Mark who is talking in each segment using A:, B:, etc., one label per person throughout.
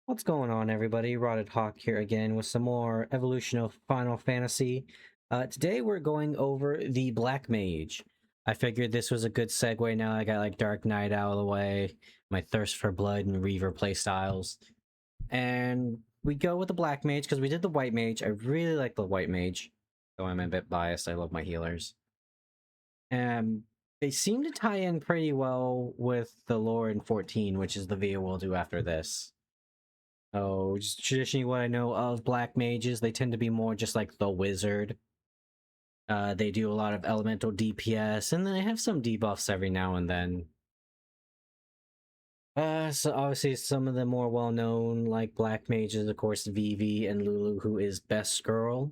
A: What's going on, everybody? Rotted Hawk here again with some more evolution of Final Fantasy. Today we're going over the Black Mage. I figured this was a good segue now I got like Dark Knight out of the way, my thirst for blood and Reaver playstyles. And we go with the Black Mage because we did the White Mage. I really like the White Mage, though I'm a bit biased. I love my healers. And they seem to tie in pretty well with the lore in 14, which is the video we'll do after this. Oh, just traditionally what I know of black mages, they tend to be more just like the wizard. They do a lot of elemental DPS, and then they have some debuffs every now and then. So obviously some of the more well-known like black mages, of course, Vivi and Lulu, who is best girl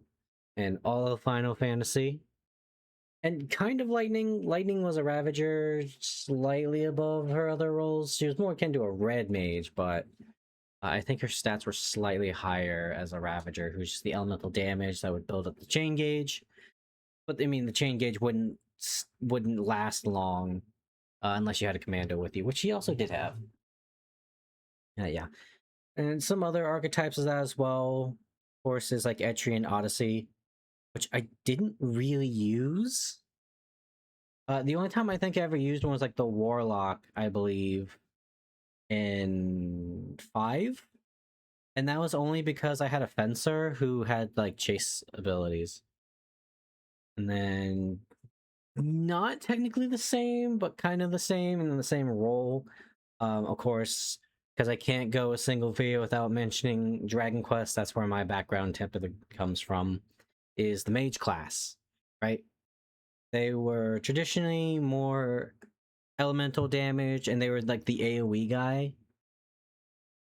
A: in all of Final Fantasy. And kind of Lightning. Lightning was a Ravager, slightly above her other roles. She was more akin to a red mage, but I think her stats were slightly higher as a Ravager, who's just the elemental damage that would build up the chain gauge. But I mean, the chain gauge wouldn't last long unless you had a commando with you, which he also did have. Yeah, and some other archetypes of that as well. Horses like Etrian Odyssey, which I didn't really use. The only time I think I ever used one was like the Warlock, I believe, in 5. And that was only because I had a fencer who had like chase abilities. And then not technically the same, but kind of the same and in the same role. Of course, because I can't go a single video without mentioning Dragon Quest. That's where my background typically comes from, is the mage class, right? They were traditionally more elemental damage, and they were like the AoE guy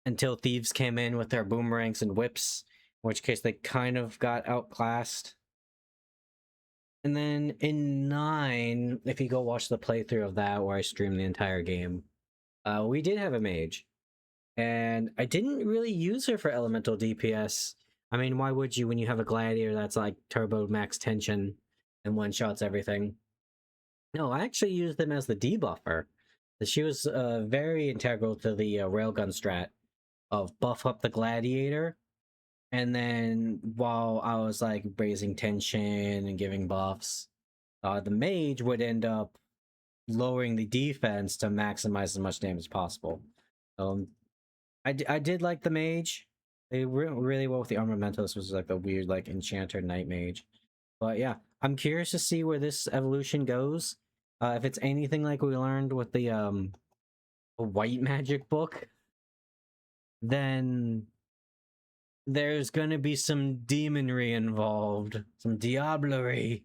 A: until thieves came in with their boomerangs and whips, in which case they kind of got outclassed. And then in 9, if you go watch the playthrough of that where I streamed the entire game, we did have a mage. And I didn't really use her for elemental DPS. I mean, why would you when you have a gladiator that's like turbo max tension and one-shots everything? No, I actually used them as the debuffer. She was very integral to the railgun strat of buff up the gladiator, and then while I was like raising tension and giving buffs, the mage would end up lowering the defense to maximize as much damage as possible. I did like the mage. They went really well with the armamentalist, which was like the weird like enchanter knight mage. But yeah, I'm curious to see where this evolution goes. If it's anything like we learned with the white magic book, then there's gonna be some demonry involved, some diablerie.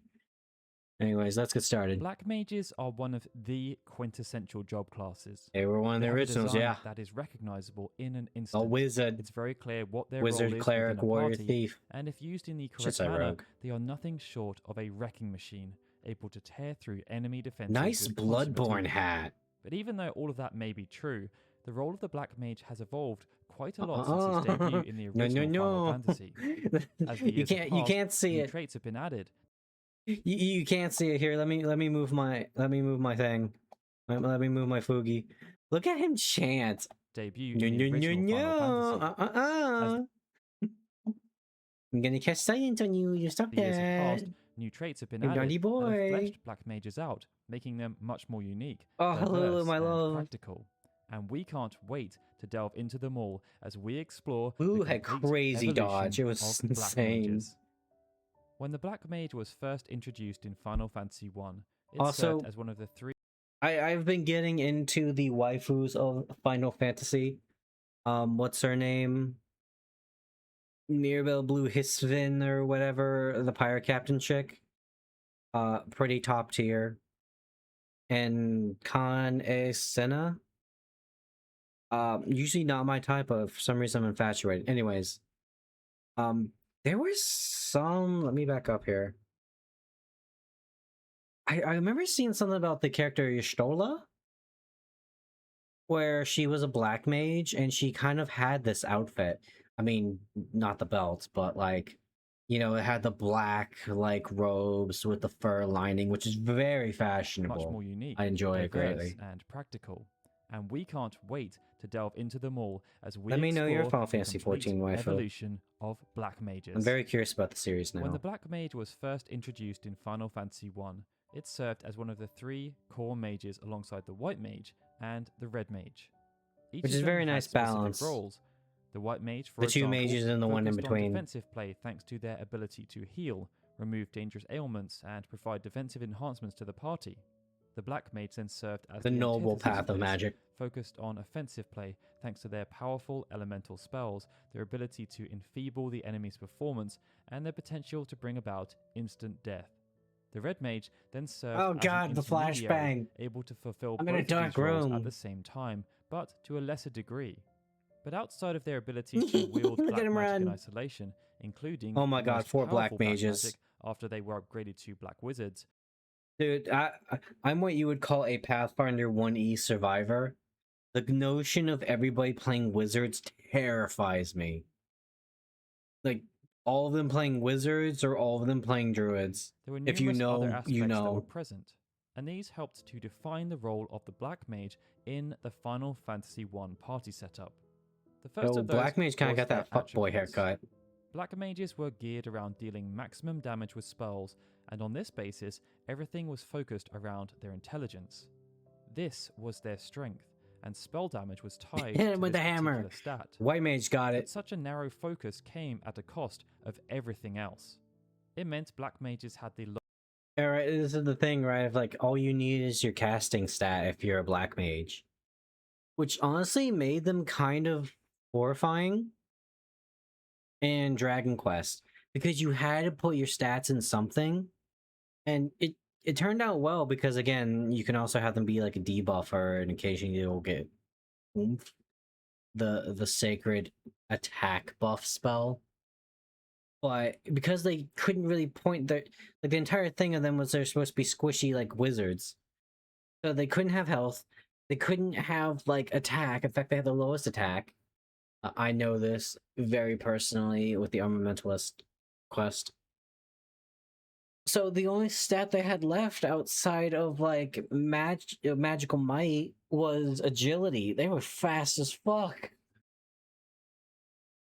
A: Anyways, let's get started.
B: Black mages are one of the quintessential job classes.
A: They were one of the originals, yeah.
B: That is recognizable in an instant.
A: A wizard.
B: It's very clear what their
A: wizard,
B: role is
A: cleric,
B: within a
A: warrior,
B: party,
A: thief.
B: And if used in the correct manner, they are nothing short of a wrecking machine, able to tear through enemy defenses.
A: Nice Bloodborne hat.
B: But even though all of that may be true, the role of the Black Mage has evolved quite a lot since its debut in the original Final Fantasy. As the years
A: you can't see it.
B: Traits have been added.
A: You can't see it here. Let me move my thing. Let me move my Fugi. Look at him chant.
B: Debut in the original Final Fantasy.
A: I'm gonna cast silence on you. You stop that.
B: New traits have been added
A: naughty boy.
B: And have fleshed Black Mages out, making them much more unique,
A: oh, hello, my love.
B: practical. And we can't wait to delve into them all as we explore.
A: Ooh, had crazy dodge. It was insane.
B: When the Black Mage was first introduced in Final Fantasy 1, it
A: also
B: served as one of the 3.
A: I've been getting into the waifus of Final Fantasy. What's her name? Mirabelle Blue Hisvin or whatever, the pirate captain chick. Pretty top tier. And Khan E Senna. Usually not my type, but for some reason I'm infatuated. Anyways, there was some. Let me back up here. I remember seeing something about the character Y'shtola, where she was a black mage and she kind of had this outfit. I mean, not the belt, but like, you know, it had the black like robes with the fur lining, which is very fashionable.
B: Much more unique,
A: I enjoy it greatly
B: and practical. and we can't wait to delve into them all as we
A: Let me know your
B: explore
A: Final
B: the
A: Fantasy
B: complete
A: XIV waifu.
B: evolution of Black Mages.
A: I'm very curious about the series now.
B: When the Black Mage was first introduced in Final Fantasy I, it served as one of the 3 core mages alongside the White Mage and the Red Mage. Each
A: Which
B: of
A: is
B: them
A: very
B: had
A: nice
B: specific
A: balance.
B: roles. The White Mage, for
A: The two
B: example,
A: mages and the one in
B: focused on
A: between.
B: defensive play thanks to their ability to heal, remove dangerous ailments, and provide defensive enhancements to the party. The Black Mage then served as
A: The noble
B: antithesis
A: path of
B: this,
A: magic.
B: focused on offensive play thanks to their powerful elemental spells, their ability to enfeeble the enemy's performance, and their potential to bring about instant death. The Red Mage then served
A: Oh
B: as
A: god,
B: an
A: the
B: intermediary,
A: flashbang!
B: able to fulfill
A: I'm
B: both
A: in a
B: of
A: dark
B: these roles
A: room.
B: at the same time, but to a lesser degree. But outside of their ability to wield
A: Look at
B: black
A: him
B: magic in
A: run.
B: isolation, including
A: Oh my
B: the
A: god,
B: most
A: 4
B: powerful
A: black mages.
B: magic after they were upgraded to black wizards,
A: Dude, I'm what you would call a Pathfinder 1E survivor. The notion of everybody playing wizards terrifies me. Like, all of them playing wizards or all of them playing druids.
B: there were
A: If you
B: numerous other
A: know,
B: aspects
A: you
B: that were
A: know.
B: present, and these helped to define the role of the Black Mage in the Final Fantasy I party setup. The first
A: Oh,
B: of those
A: Black Mage kind of
B: was
A: got that
B: their
A: fuckboy
B: attributes.
A: haircut.
B: Black Mages were geared around dealing maximum damage with spells, and on this basis, everything was focused around their intelligence. This was their strength, and spell damage was tied
A: Hit
B: to
A: him with
B: this
A: the hammer.
B: particular stat.
A: White Mage got
B: But
A: it.
B: such a narrow focus came at a cost of everything else. It meant Black Mages had the
A: Alright, this is the thing, right? Of like, all you need is your casting stat if you're a Black Mage. Which honestly made them kind of horrifying in Dragon Quest. Because you had to put your stats in something. And it turned out well because, again, you can also have them be like a debuffer and occasionally you'll get oomph. The sacred attack buff spell. But because they couldn't really point their like the entire thing of them was they're supposed to be squishy like wizards. So they couldn't have health. They couldn't have like attack. In fact, they had the lowest attack. I know this very personally with the Armamentalist quest. So the only stat they had left outside of like magical might was agility. They were fast as fuck.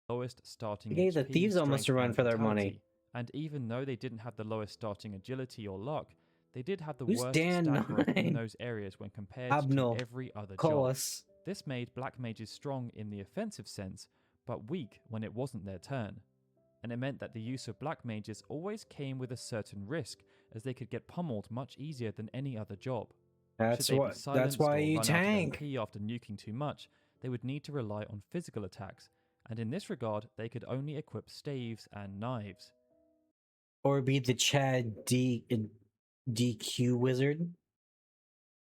B: lowest starting
A: They gave the
B: HP,
A: thieves almost a
B: strength,
A: run
B: and
A: for their money.
B: vitality. And even though they didn't have the lowest starting agility or luck, they did have the
A: Who's
B: worst
A: Dan
B: stat growth in
A: 9?
B: those areas when compared
A: Abnul.
B: to every other
A: Call
B: job.
A: us.
B: This made Black Mages strong in the offensive sense, but weak when it wasn't their turn. And it meant that the use of Black Mages always came with a certain risk, as they could get pummeled much easier than any other job.
A: That's
B: Should they be
A: what.
B: silenced
A: That's why
B: or
A: you
B: run
A: tank.
B: out of MP after nuking too much, they would need to rely on physical attacks, and in this regard, they could only equip staves and knives.
A: Or be the Chad DQ wizard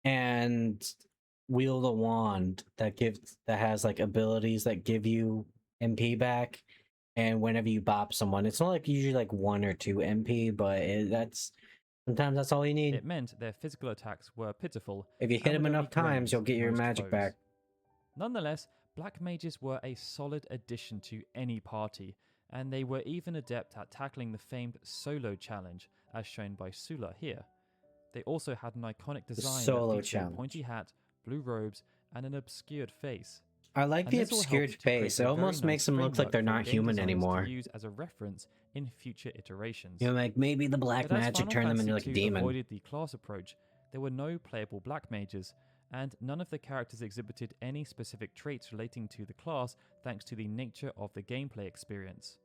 A: and wield a wand that has like abilities that give you MP back, and whenever you bop someone, it's not like usually like 1 or 2 MP, but sometimes that's all you need.
B: It meant their physical attacks were pitiful.
A: If you hit them enough times, you'll get your magic back.
B: Nonetheless, Black Mages were a solid addition to any party, and they were even adept at tackling the famed solo challenge, as shown by Sula here. They also had an iconic design
A: solo
B: that featured
A: challenge.
B: a pointy hat, blue robes, and an obscured face.
A: I like
B: And
A: the
B: this all
A: obscured
B: helped to create
A: face.
B: a
A: It
B: very
A: almost makes
B: nice
A: them look like
B: framework
A: they're
B: for
A: not
B: game
A: human
B: designers
A: anymore.
B: to use as a reference in future iterations.
A: You know, like maybe the black
B: But as
A: magic
B: Final
A: turned them into
B: Fantasy
A: like a
B: II
A: demon.
B: avoided the class approach, there were no playable Black Mages, and none of the characters exhibited any specific traits relating to the class thanks to the nature of the gameplay experience.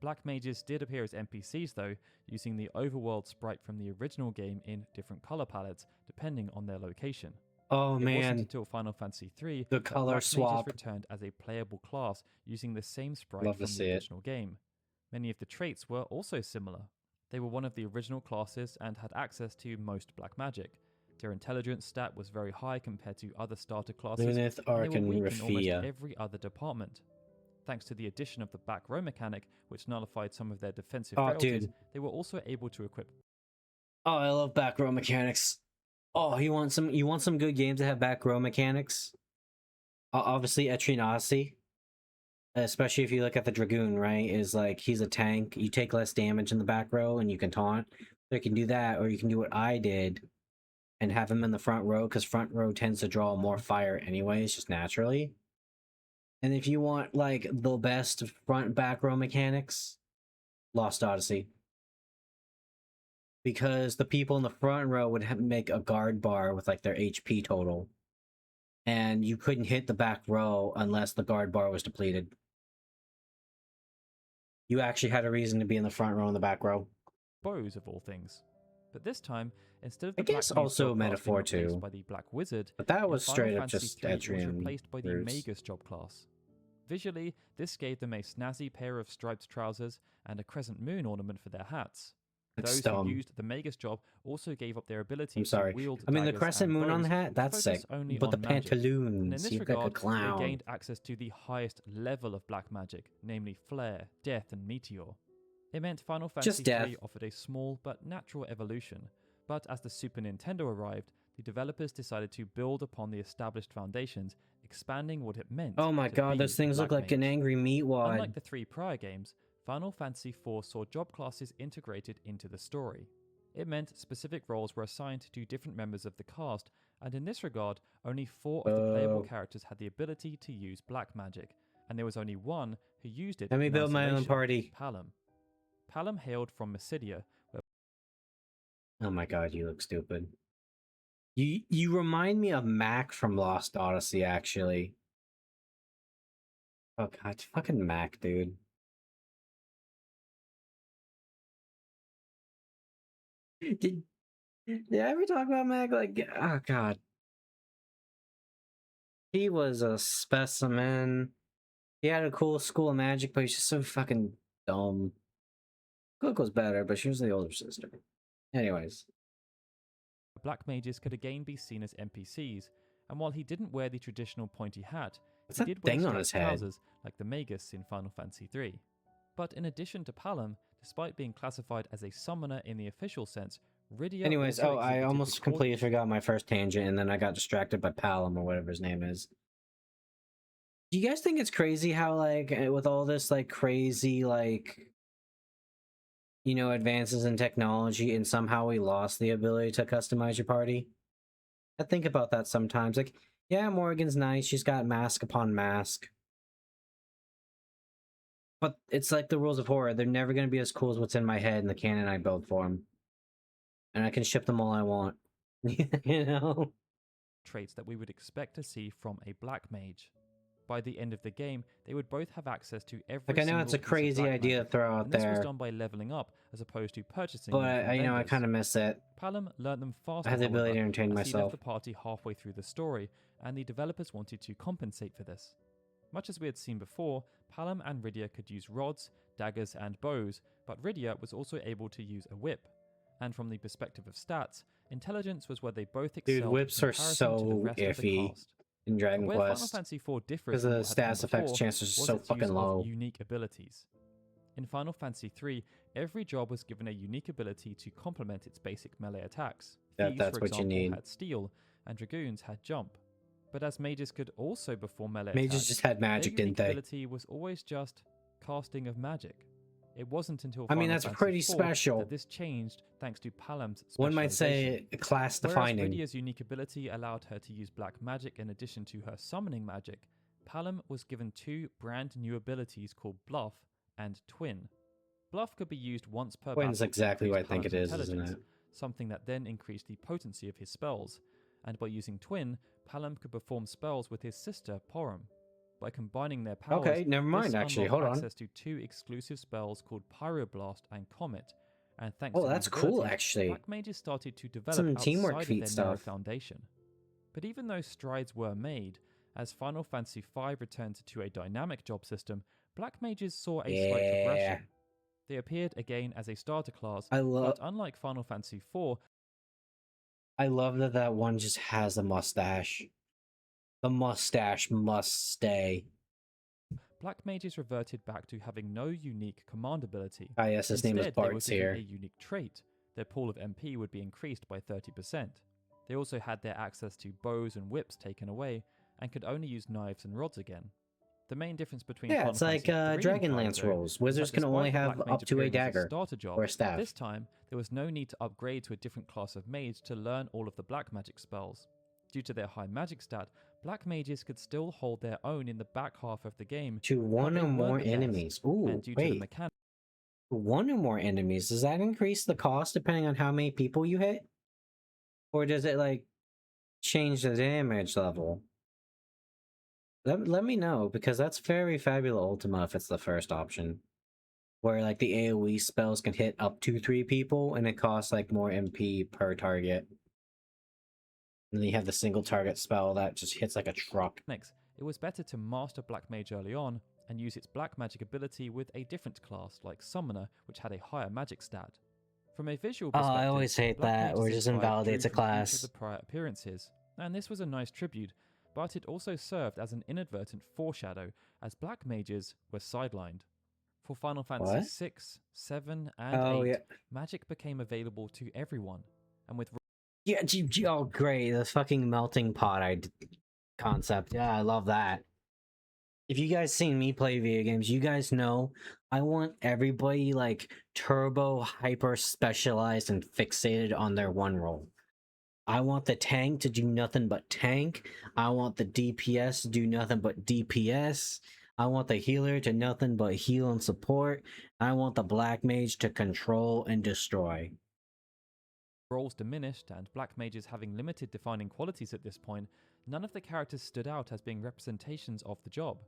B: Black Mages did appear as NPCs though, using the overworld sprite from the original game in different color palettes depending on their location.
A: Oh
B: It wasn't
A: man,
B: until Final Fantasy III
A: the
B: that
A: color
B: Black
A: swap.
B: Mages returned as a playable class using the same sprite
A: Love to
B: from
A: see
B: the
A: it.
B: original game. Many of the traits were also similar. They were one of the original classes and had access to most black magic. Their intelligence stat was very high compared to other starter classes,
A: Lunith,
B: and they
A: Arc,
B: were
A: and
B: weak in almost
A: Raphia.
B: every other department. Thanks to the addition of the back row mechanic, which nullified some of their defensive
A: Oh,
B: frailties,
A: dude.
B: they were also able to equip.
A: Oh, I love back row mechanics. Oh, you want some good games that have back row mechanics? Obviously, Etrinasi. Especially if you look at the Dragoon, right? Is like he's a tank. You take less damage in the back row and you can taunt. So you can do that, or you can do what I did and have him in the front row, because front row tends to draw more fire anyways, just naturally. And if you want like the best front back row mechanics, Lost Odyssey. Because the people in the front row would make a guard bar with like their HP total. And you couldn't hit the back row unless the guard bar was depleted. You actually had a reason to be in the front row and the back row.
B: Bows of all things. But this time, instead of
A: I
B: the Black
A: guess
B: Mage
A: also a
B: job class being
A: metaphor
B: replaced
A: too.
B: by the Black Wizard,
A: But that
B: in
A: was
B: Final
A: straight up
B: Fantasy
A: just
B: III, it was
A: Etrian
B: replaced by the
A: roots.
B: Magus job class. Visually, this gave them a snazzy pair of striped trousers and a crescent moon ornament for their hats.
A: It's
B: Those
A: dumb.
B: who used the Magus job also gave up their ability
A: I'm sorry.
B: to wield
A: I mean, the
B: daggers
A: crescent
B: and
A: moon on
B: bows,
A: the hat,
B: which
A: that's
B: focus
A: sick.
B: only
A: But
B: on
A: the
B: magic. And in
A: pantaloons,
B: this
A: you look like a
B: regard,
A: clown.
B: they gained access to the highest level of black magic, namely Flare, Death, and Meteor. It meant Final Fantasy III offered a small but natural evolution, but as the Super Nintendo arrived, the developers decided to build upon the established foundations, expanding what it meant.
A: Oh my
B: to
A: god,
B: be
A: those things
B: a
A: look
B: Black
A: like an
B: Mage.
A: angry meatwad.
B: Unlike the 3 prior games, Final Fantasy IV saw job classes integrated into the story. It meant specific roles were assigned to different members of the cast, and in this regard, only 4 of the playable characters had the ability to use black magic, and there was only one who used it.
A: Let me
B: in
A: build my own
B: isolation,
A: party.
B: Palom. Palom hailed from Mysidia, where
A: Oh my god, you look stupid. You remind me of Mac from Lost Odyssey, actually. Oh god, fucking Mac, dude. Did I ever talk about Mac? Like, oh god. He was a specimen. He had a cool school of magic, but he's just so fucking dumb. Cook was better, but she was the older sister. Anyways.
B: black mages could again be seen as NPCs, and while he didn't wear the traditional pointy hat,
A: What's
B: he
A: that
B: did wear
A: thing on
B: striped
A: his head?
B: trousers like the Magus in Final Fantasy III. But in addition to Palom, despite being classified as a summoner in the official sense, Rydia
A: Anyways,
B: also
A: oh, I
B: exhibited
A: almost
B: the
A: completely forgot my first tangent, and then I got distracted by Palom or whatever his name is. Do you guys think it's crazy how, like, with all this, like, crazy, like, you know, advances in technology, and somehow we lost the ability to customize your party? I think about that sometimes. Like, yeah, Morgan's nice. She's got mask upon mask. But it's like the rules of horror. They're never going to be as cool as what's in my head and the canon I build for them. And I can ship them all I want. You know?
B: traits that we would expect to see from a black mage. By the end of the game, they would both have access to every
A: Like, I know it's a crazy idea to throw out
B: and this
A: there,
B: was done by leveling up as opposed to purchasing
A: but
B: them from
A: you know, I
B: vendors.
A: kind of miss it.
B: Palom learned them faster,
A: I have the
B: however,
A: ability to entertain
B: as he left
A: myself.
B: the party halfway through the story, and the developers wanted to compensate for this. Much as we had seen before, Palom and Rydia could use rods, daggers, and bows, but Rydia was also able to use a whip. And from the perspective of stats, intelligence was where they both excelled.
A: Dude, whips
B: in
A: are
B: comparison to the
A: so
B: rest of the
A: iffy
B: cast.
A: in Dragon
B: Where Final
A: Quest.
B: Fantasy IV differs
A: Because
B: from
A: the
B: what had come
A: status effects
B: before
A: chances are
B: was
A: so
B: its
A: fucking
B: use
A: low.
B: of unique abilities. In Final Fantasy III, every job was given a unique ability to complement its basic melee attacks. Thieves,
A: That's
B: for
A: what you
B: example,
A: need.
B: had steal, and dragoons had jump. But as mages could also perform melee
A: Mages
B: attacks,
A: just had magic,
B: their
A: didn't
B: unique
A: they?
B: ability was always just casting of magic. It wasn't until
A: I mean,
B: Final
A: that's
B: Fantasy
A: pretty
B: IV
A: special.
B: that this changed thanks to Palom's
A: One might
B: specialization.
A: say class
B: Whereas
A: defining.
B: Rydia's unique ability allowed her to use black magic in addition to her summoning magic, Palom was given 2 brand new abilities called Bluff and Twin. Bluff could be used once per
A: Twin's
B: battle to
A: exactly
B: increase
A: what I think
B: Palom's
A: it is, isn't
B: intelligence,
A: it?
B: something that then increased the potency of his spells, and by using Twin, Palom could perform spells with his sister Porom. By combining their powers,
A: Okay, never mind,
B: this
A: actually.
B: unlocked
A: Hold on.
B: access to 2 exclusive spells called Pyroblast and Comet, and thanks
A: Oh,
B: to
A: that's
B: these
A: cool,
B: abilities,
A: actually.
B: black mages started to develop
A: Some
B: outside
A: teamwork
B: of
A: feat
B: their narrow
A: stuff.
B: foundation. But even though strides were made, as Final Fantasy V returned to a dynamic job system, black mages saw a slight regression. They appeared again as a starter class, but unlike Final Fantasy IV,
A: I love that one just has a mustache. The mustache must stay.
B: black mages reverted back to having no unique command ability.
A: Ah, yes, his name is
B: Instead, they were
A: Bart's
B: given
A: here.
B: a unique trait. Their pool of MP would be increased by 30%. They also had their access to bows and whips taken away, and could only use knives and rods again. The main difference between
A: Yeah,
B: Final
A: it's like
B: Fantasy 3 and 5,
A: Dragonlance
B: though,
A: rolls.
B: is
A: Wizards
B: that
A: can only
B: despite the
A: have
B: Black Mage
A: up to a
B: appearing as a
A: dagger
B: starter job,
A: or a staff.
B: this time there was no need to upgrade to a different class of mage to learn all of the black magic spells. Due to their high magic stat, black mages could still hold their own in the back half of the game,
A: To
B: but
A: one
B: they
A: or
B: weren't
A: more
B: the best,
A: enemies.
B: and
A: Ooh,
B: due to the
A: wait.
B: mechanics,
A: One or more enemies, does that increase the cost depending on how many people you hit? Or does it like change the damage level? Let me know, because that's very Fabula Ultima if it's the first option. Where like the AoE spells can hit up to 3 people and it costs like more MP per target. And then you have the single target spell that just hits like a truck.
B: it was better to master Black Mage early on and use its black magic ability with a different class like Summoner, which had a higher magic stat. From a visual
A: Oh,
B: perspective,
A: I always hate
B: Black
A: that, or
B: Mage's
A: just
B: Inspired
A: invalidates
B: drew
A: a
B: from each of
A: class.
B: the prior appearances, and this was a nice tribute, but it also served as an inadvertent foreshadow, as Black Mages were sidelined. For Final Fantasy
A: What?
B: 6, 7, and
A: Oh
B: 8,
A: yeah.
B: magic became available to everyone, and with
A: Yeah, oh great, the fucking melting pot concept. Yeah, I love that. If you guys seen me play video games, you guys know I want everybody like turbo hyper specialized and fixated on their one role. I want the tank to do nothing but tank. I want the DPS to do nothing but DPS. I want the healer to nothing but heal and support. I want the black mage to control and destroy.
B: roles diminished and black mages having limited defining qualities at this point, none of the characters stood out as being representations of the job.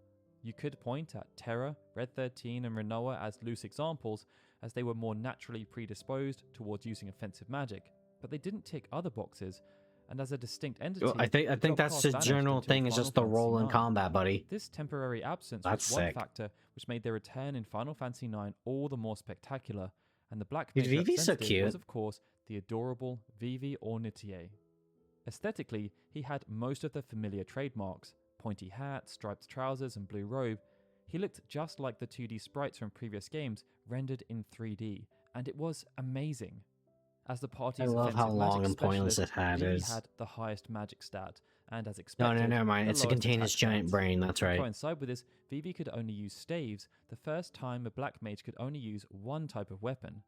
B: You could point at Terra, Red 13, and Renoa as loose examples, as they were more naturally predisposed towards using offensive magic, but they didn't tick other boxes, and as a distinct entity,
A: I think
B: the job
A: that's
B: class
A: the
B: vanished
A: general
B: until
A: thing. Is
B: Final
A: just the
B: Fantasy
A: role in
B: IX.
A: combat, buddy.
B: This temporary absence
A: That's
B: was one
A: sick.
B: factor which made their return in Final Fantasy IX all the more spectacular, and the black
A: Dude,
B: mage
A: Vivi's so
B: representative was
A: cute.
B: of course the adorable Vivi Ornitier. Aesthetically, he had most of the familiar trademarks: pointy hat, striped trousers, and blue robe. He looked just like the 2D sprites from previous games rendered in 3D, and it was amazing. As the
A: I
B: party's
A: love how
B: offensive
A: long
B: magic
A: and pointless
B: specialist,
A: it had
B: Vivi
A: is.
B: had the highest magic stat, and as
A: No,
B: expected,
A: never mind.
B: the
A: It's to
B: lowest
A: contain
B: attack
A: his giant
B: stats.
A: brain. That's
B: To
A: right.
B: coincide with this, Vivi could only use staves, the first time a black mage could only use one type of weapon.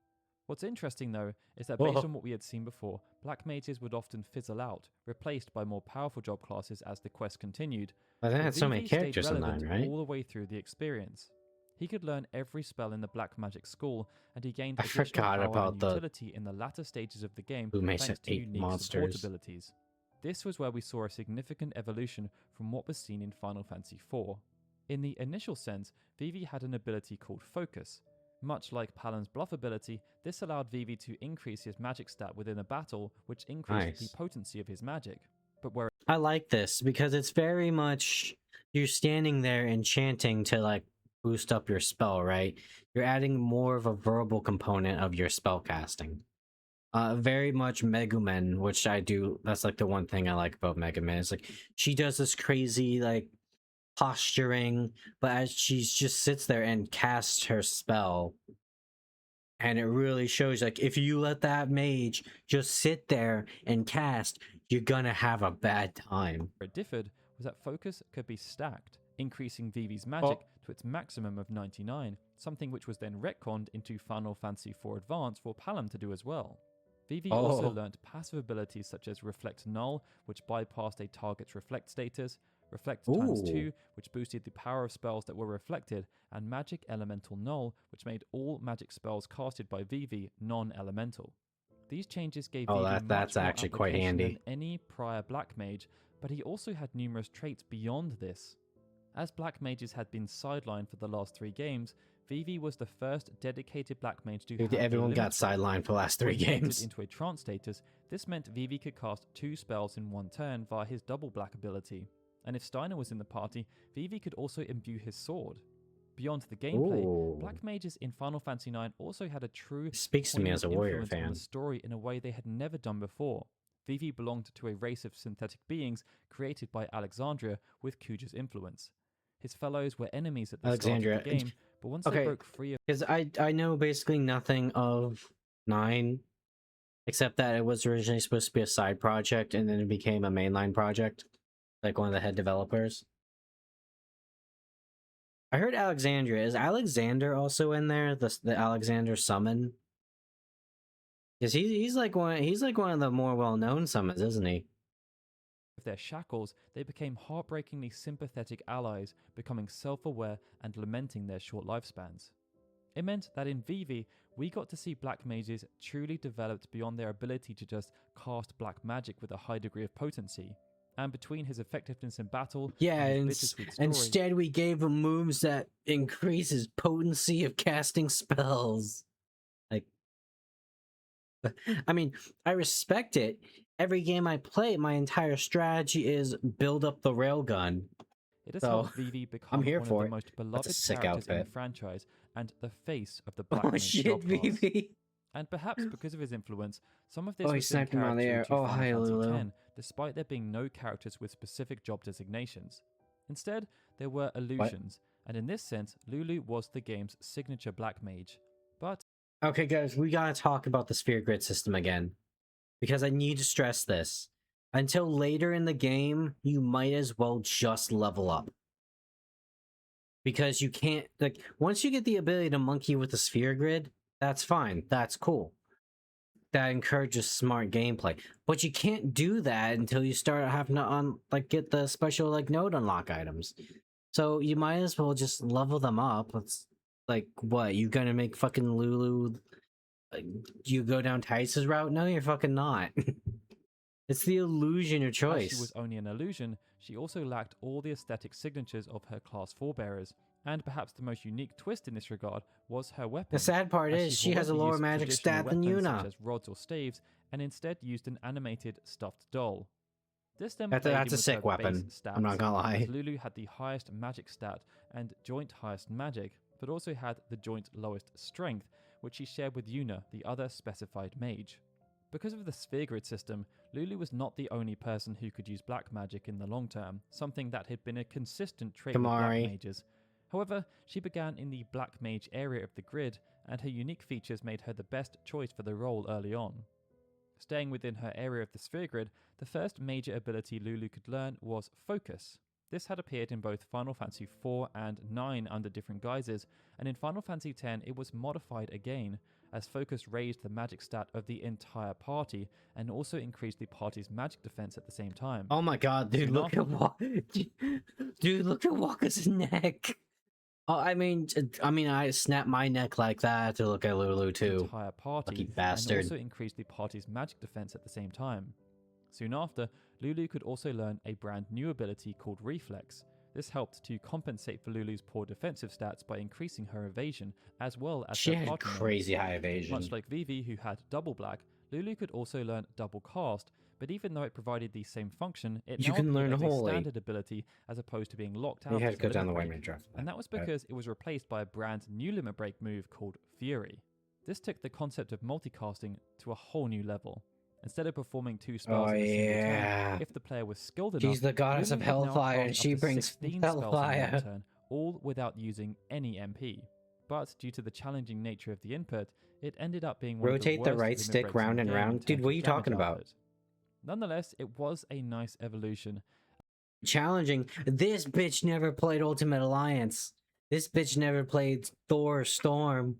B: What's interesting though is that based
A: Whoa.
B: on what we had seen before, black mages would often fizzle out, replaced by more powerful job classes as the quest continued.
A: I think
B: But
A: had so many
B: Vivi stayed
A: characters in
B: relevant
A: that, right?
B: all the way through the experience. He could learn every spell in the black magic school, and he gained
A: I
B: additional
A: forgot
B: power
A: about
B: and
A: the
B: utility in the latter stages of the game
A: who makes
B: thanks
A: it
B: to
A: 8
B: unique support
A: monsters.
B: abilities. This was where we saw a significant evolution from what was seen in Final Fantasy IV. In the initial sense, Vivi had an ability called Focus. Much like Palin's Bluff ability, this allowed Vivi to increase his magic stat within a battle, which increased
A: Nice.
B: the potency of his magic. But where
A: I like this because it's very much you're standing there and chanting to like boost up your spell, right? You're adding more of a verbal component of your spell casting. Very much Megumin, which I do. That's like the one thing I like about Megumin. Is like she does this crazy like posturing, but as she just sits there and casts her spell, and it really shows like if you let that mage just sit there and cast, you're gonna have a bad time.
B: it differed was that Focus could be stacked, increasing Vivi's magic to its maximum of 99, something which was then retconned into Final Fantasy IV Advance for Palom to do as well. Vivi also learnt passive abilities such as Reflect Null, which bypassed a target's reflect status, Reflect times 2, which boosted the power of spells that were reflected, and Magic Elemental Null, which made all magic spells casted by Vivi non-elemental. These changes gave Vivi
A: that's
B: much more
A: actually quite
B: application
A: handy.
B: than any prior Black Mage, but he also had numerous traits beyond this. As Black Mages had been sidelined for the last 3 games, Vivi was the first dedicated Black Mage to have
A: Everyone
B: a
A: got
B: limit break.
A: sidelined for the last 3
B: When he entered
A: games.
B: into a trance status, this meant Vivi could cast 2 spells in one turn via his double black ability, and if Steiner was in the party, Vivi could also imbue his sword. Beyond the gameplay, Black Mages in Final Fantasy IX also had a true
A: Speaks to me as a warrior
B: influence on
A: fan.
B: the story in a way they had never done before. Vivi belonged to a race of synthetic beings created by Alexandria with Kuja's influence. His fellows were enemies at the start of the game, but once they broke free of...
A: Because I know basically nothing of 9, except that it was originally supposed to be a side project, and then it became a mainline project, like one of the head developers. I heard Alexandria. Is Alexander also in there? The Alexander summon? Because he's like one of the more well known summons, isn't he?
B: Of their shackles, they became heartbreakingly sympathetic allies, becoming self-aware and lamenting their short lifespans. It meant that in VV, we got to see black mages truly developed beyond their ability to just cast black magic with a high degree of potency. And between his effectiveness in battle
A: Yeah,
B: and his bittersweet story,
A: instead we gave him moves that increase his potency of casting spells. Like, I mean, I respect it. Every game I play, my entire strategy is build up the railgun.
B: it has
A: So,
B: helped Vivi
A: I'm
B: become
A: here
B: one of
A: for
B: the
A: it.
B: most
A: That's a
B: beloved
A: sick
B: characters in the
A: outfit.
B: franchise and the face of the Black
A: Oh
B: Mage
A: shit,
B: subclass.
A: VV.
B: And perhaps because of his influence, some of this
A: Oh, he
B: was in
A: sniped him out of the
B: character
A: air.
B: to
A: Oh,
B: Final
A: hi,
B: Fantasy
A: Lulu.
B: X, despite there being no characters with specific job designations. Instead, there were illusions, and in this sense, Lulu was the game's signature Black Mage. But
A: Okay, guys, we gotta talk about the sphere grid system again. Because I need to stress this. Until later in the game, you might as well just level up. Because you can't, like, once you get the ability to monkey with the sphere grid, that's fine. That's cool. That encourages smart gameplay. But you can't do that until you start having to, get the special, node unlock items. So you might as well just level them up. It's like, what? You gonna make fucking Lulu, you go down Tice's route? No, you're fucking not. It's the illusion of
B: as she
A: choice.
B: was only an illusion, she also lacked all the aesthetic signatures of her class forebearers, and perhaps the most unique twist in this regard was her weapon.
A: The sad part
B: as
A: is she has a
B: avoided the
A: lower
B: use of
A: magic
B: traditional
A: stat than
B: weapons
A: Yuna.
B: such as rods or staves, and instead used an animated stuffed doll. This then
A: That's
B: played
A: a
B: in with
A: sick
B: her
A: weapon.
B: base stats,
A: I'm not gonna lie.
B: as Lulu had the highest magic stat and joint highest magic, but also had the joint lowest strength, which she shared with Yuna, the other specified mage. Because of the sphere grid system, Lulu was not the only person who could use black magic in the long term, something that had been a consistent trait with black
A: Kamari.
B: mages. However, she began in the black mage area of the grid, and her unique features made her the best choice for the role early on. Staying within her area of the sphere grid, the first major ability Lulu could learn was Focus. This had appeared in both Final Fantasy IV and IX under different guises, and in Final Fantasy X it was modified again, as Focus raised the magic stat of the entire party and also increased the party's magic defense at the same time.
A: Oh my god, dude,
B: Soon
A: look at Waka's neck. Oh, I mean, I snapped my neck like that to look at Lulu too.
B: Entire party
A: Lucky
B: and
A: bastard.
B: also increased the party's magic defense at the same time. Soon after, Lulu could also learn a brand new ability called Reflex. This helped to compensate for Lulu's poor defensive stats by increasing her evasion as well as
A: She
B: her
A: had
B: party
A: crazy high evasion.
B: Much like Vivi, who had double black, Lulu could also learn double cast, but even though it provided the same function, it
A: You
B: now
A: can learn
B: appeared as a
A: Holy.
B: standard ability as opposed to being locked out.
A: You had to
B: as a
A: go down the
B: limit
A: white
B: break.
A: mage draft.
B: And that was because it was replaced by a brand new limit break move called Fury. This took the concept of multicasting to a whole new level. Instead of performing two spells in a single turn, if the player was skilled enough,
A: she's the goddess
B: Lulu
A: of
B: could now
A: Hellfire, and
B: cast
A: she
B: up to
A: brings
B: 16 spells in one
A: Hellfire.
B: turn, all without using any MP. But due to the challenging nature of the input, it ended up being one
A: Rotate
B: of
A: the
B: the worst
A: right
B: limit
A: stick
B: breaks in
A: round
B: the
A: and
B: game in
A: round.
B: terms
A: Dude, what
B: of
A: are you
B: damage
A: talking about?
B: output. Nonetheless, it was a nice evolution.
A: Challenging. This bitch never played Ultimate Alliance. This bitch never played Thor Storm.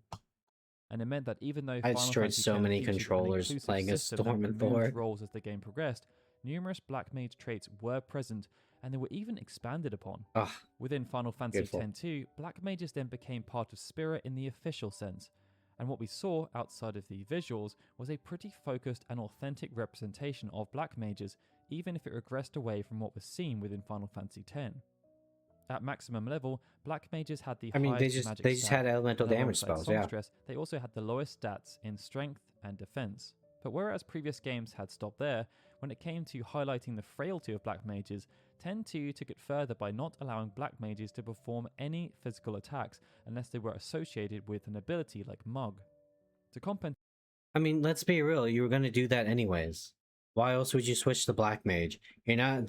B: And it meant that even though
A: I
B: Final
A: destroyed
B: Fantasy
A: so
B: X
A: many
B: featured an
A: controllers
B: inclusive
A: playing as
B: system
A: Storm
B: that
A: and
B: removed
A: Thor.
B: roles as the game progressed, numerous Black Mage traits were present, and they were even expanded upon.
A: Ugh,
B: Within Final Fantasy
A: beautiful.
B: X-2, Black Mages then became part of Spirit in the official sense, and what we saw outside of the visuals was a pretty focused and authentic representation of Black Mages, even if it regressed away from what was seen within Final Fantasy X. At maximum level, Black Mages had the highest magic
A: they just
B: stat,
A: had elemental
B: and
A: damage
B: alongside
A: spells, yeah.
B: Songstress, they also had the lowest stats in strength and defense. But whereas previous games had stopped there, when it came to highlighting the frailty of Black Mages, 10-2 took it further by not allowing Black Mages to perform any physical attacks unless they were associated with an ability like Mug. To compensate,
A: I mean, let's be real, you were gonna do that anyways. Why else would you switch to Black Mage? You're not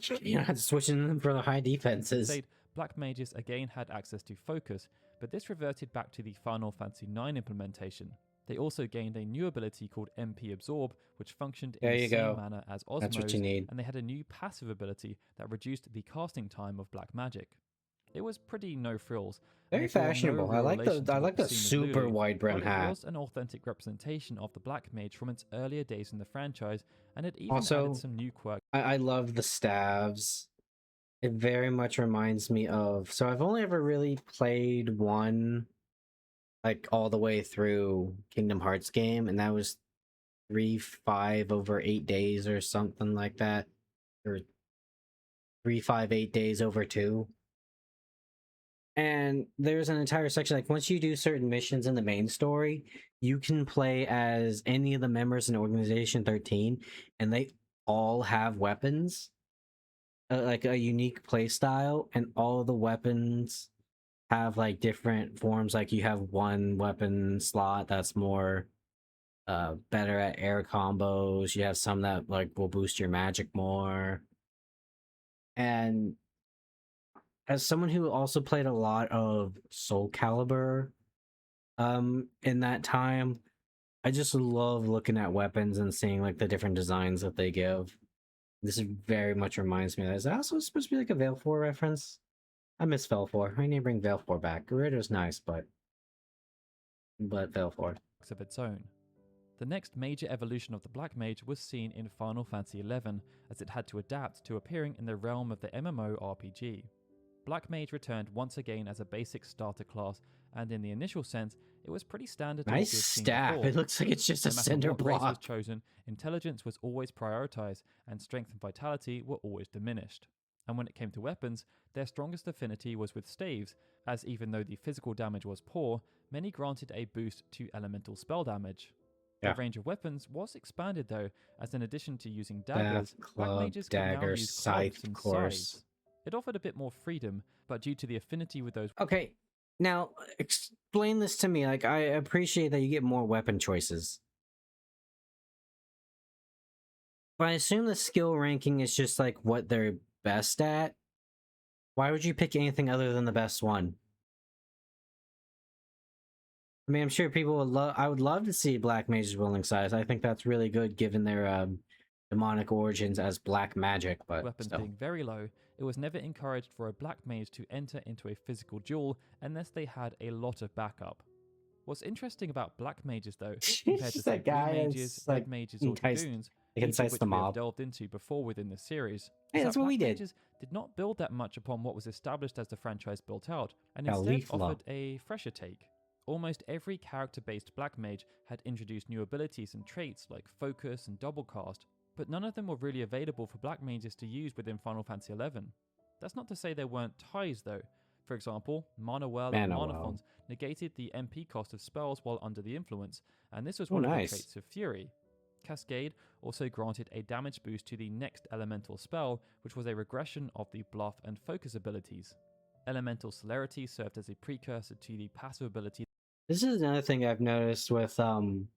A: switching them for the high defenses.
B: Black Mages again had access to Focus, but this reverted back to the Final Fantasy IX implementation. They also gained a new ability called MP Absorb, which functioned in the same manner as Osmose,
A: That's what you need.
B: and they had a new passive ability that reduced the casting time of black magic. It was pretty no frills, and
A: Very
B: it bore no
A: fashionable. I
B: real
A: like
B: relation to what
A: the
B: was seen as
A: super
B: Lulu,
A: wide brim
B: but it
A: hat.
B: was an authentic representation of the Black Mage from its earlier days in the franchise, and it even
A: Also,
B: added some new quirks.
A: I love the staves. It very much reminds me of. So I've only ever really played one, like all the way through Kingdom Hearts game, and that was 3-5 over 8 days or something like that, or 3-5-8 days over 2. And there's an entire section, like once you do certain missions in the main story, you can play as any of the members in Organization 13, and they all have weapons, like a unique play style, and all the weapons have like different forms. Like you have one weapon slot that's more better at air combos. You have some that like will boost your magic more. And as someone who also played a lot of Soul Calibur in that time, I just love looking at weapons and seeing like the different designs that they give. This very much reminds me of that. Is that also supposed to be like a Veil 4 reference? I miss Veil 4. I need to bring Veil 4 back. Gerudo's nice, but Veil 4.
B: Of its own. The next major evolution of the Black Mage was seen in Final Fantasy XI, as it had to adapt to appearing in the realm of the MMORPG. Black Mage returned once again as a basic starter class, and in the initial sense, it was pretty standard to
A: Nice
B: what we had seen
A: staff.
B: before.
A: It looks like it's just a
B: No matter
A: cinder
B: what race was
A: block.
B: chosen, intelligence was always prioritized, and strength and vitality were always diminished. And when it came to weapons, their strongest affinity was with staves, as even though the physical damage was poor, many granted a boost to elemental spell damage.
A: Yeah.
B: The range of weapons was expanded though, as in addition to using daggers,
A: Staff,
B: Black
A: club,
B: Mages could now
A: dagger,
B: use
A: scythe,
B: clubs and
A: course.
B: scythes. It offered a bit more freedom, but due to the affinity with those
A: Okay, now explain this to me. Like, I appreciate that you get more weapon choices, but I assume the skill ranking is just like what they're best at. Why would you pick anything other than the best one? I mean, I'm sure people would love. I would love to see Black Mage's willing size. I think that's really good given their demonic origins as black magic. But
B: weapons
A: still.
B: being very low, it was never encouraged for a Black Mage to enter into a physical duel unless they had a lot of backup. What's interesting about Black Mages though, compared to say Blue Mages, Red Mages or Dragoons,
A: They can
B: each of
A: incite
B: which
A: the
B: we have
A: mob.
B: delved into before within this series,
A: Hey,
B: is
A: that's
B: that
A: what we
B: Black
A: did.
B: Mages did not build that much upon what was established as the franchise built out, and
A: Yeah,
B: instead
A: Leaf
B: offered
A: Law.
B: a fresher take. Almost every character-based Black Mage had introduced new abilities and traits like Focus and Double Cast, but none of them were really available for Black Mages to use within Final Fantasy XI. That's not to say there weren't ties though. For example, Mana Well and
A: Mana
B: Mana
A: Well.
B: Fonts negated the MP cost of spells while under the influence, and this was
A: Oh,
B: one of
A: nice.
B: the traits of Fury. Cascade also granted a damage boost to the next elemental spell, which was a regression of the Bluff and Focus abilities. Elemental Celerity served as a precursor to the passive ability.
A: This is another thing I've noticed with Final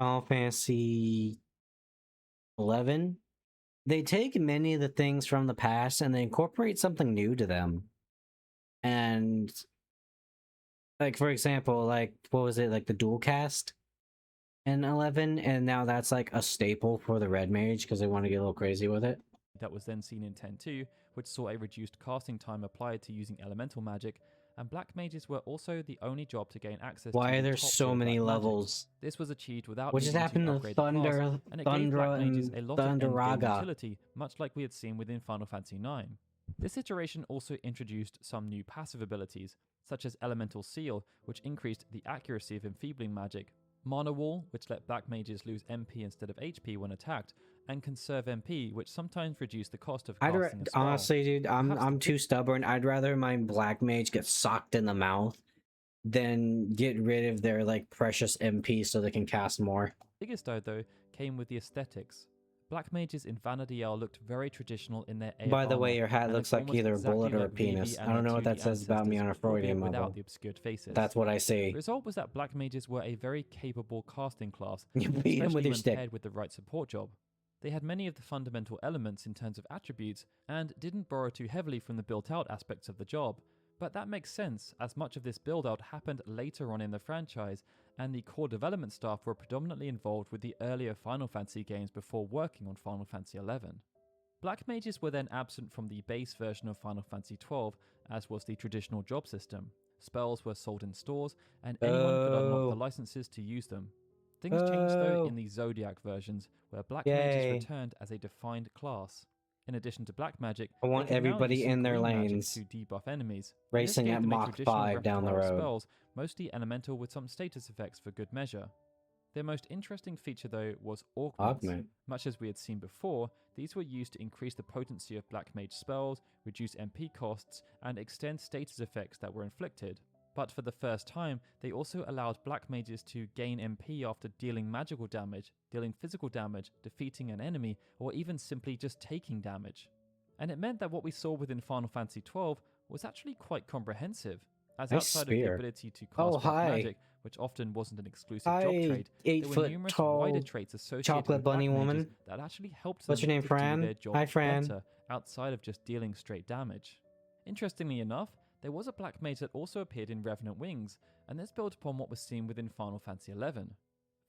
A: Fantasy 11. They take many of the things from the past and they incorporate something new to them. And like, for example, like what was it, like the dual cast in 11, and now that's like a staple for the Red Mage because they want to get a little crazy with it.
B: That was then seen in 10.2, which saw a reduced casting time applied to using elemental magic, and Black Mages were also the only job to gain access
A: Why
B: to
A: are
B: the
A: there
B: top
A: so
B: tier
A: many
B: Black magic.
A: levels?
B: This was achieved without
A: What just
B: needing
A: happened
B: to
A: to
B: upgrade the class, and it gave Black Mages a lot of endgame
A: Thunderaga?
B: utility, much like we had seen within Final Fantasy IX. This iteration also introduced some new passive abilities, such as Elemental Seal, which increased the accuracy of enfeebling magic, Mana Wall, which let Black Mages lose MP instead of HP when attacked, and Conserve MP, which sometimes reduced the cost of casting a spell.
A: Honestly, dude,
B: Perhaps
A: I'm too stubborn. I'd rather my Black Mage get socked in the mouth than get rid of their like precious MP so they can cast more.
B: Biggest though came with the aesthetics. Black Mages in Vana'diel looked very traditional in their
A: By the way,
B: armor,
A: your hat
B: and
A: looks
B: looked
A: like either a
B: almost
A: bullet
B: exactly
A: or a
B: like Vivi
A: penis.
B: and
A: I don't know
B: their
A: what that
B: 2D
A: says about me on a
B: ancestors,
A: Freudian
B: albeit
A: level.
B: without the obscured faces.
A: That's what I see.
B: The result was that Black Mages were a very capable casting class,
A: You beat him with
B: especially
A: your
B: when
A: stick.
B: paired with the right support job. They had many of the fundamental elements in terms of attributes, and didn't borrow too heavily from the built-out aspects of the job. But that makes sense, as much of this build-out happened later on in the franchise, and the core development staff were predominantly involved with the earlier Final Fantasy games before working on Final Fantasy XI. Black Mages were then absent from the base version of Final Fantasy XII, as was the traditional job system. Spells were sold in stores, and anyone could unlock the licenses to use them. Things changed though in the Zodiac versions, where black mages
A: Yay.
B: returned as a defined class. In addition to black magic,
A: I
B: they
A: want
B: could now use
A: everybody
B: some
A: in their
B: green magic
A: lanes,
B: to debuff enemies. This
A: racing
B: gave
A: at
B: them a
A: Mach
B: traditional
A: 5 down the
B: repertoire of
A: road.
B: spells, mostly elemental with some status effects for good measure. Their most interesting feature though was augments.
A: Augment.
B: Much as we had seen before, these were used to increase the potency of black mage spells, reduce MP costs, and extend status effects that were inflicted. But for the first time, they also allowed black mages to gain MP after dealing magical damage, dealing physical damage, defeating an enemy, or even simply just taking damage. And it meant that what we saw within Final Fantasy XII was actually quite comprehensive, as
A: Nice
B: outside of the
A: spear.
B: ability to cast
A: Oh,
B: black
A: hi.
B: magic, which often wasn't an exclusive job
A: Hi,
B: trait, there were
A: 8 foot
B: numerous
A: tall
B: wider traits associated
A: chocolate
B: with black
A: bunny
B: mages
A: woman.
B: that actually helped
A: What's
B: them
A: your name,
B: to
A: Fran?
B: do their job
A: Hi, Fran.
B: better, outside of just dealing straight damage. Interestingly enough, there was a black mage that also appeared in Revenant Wings, and this built upon what was seen within Final Fantasy XI.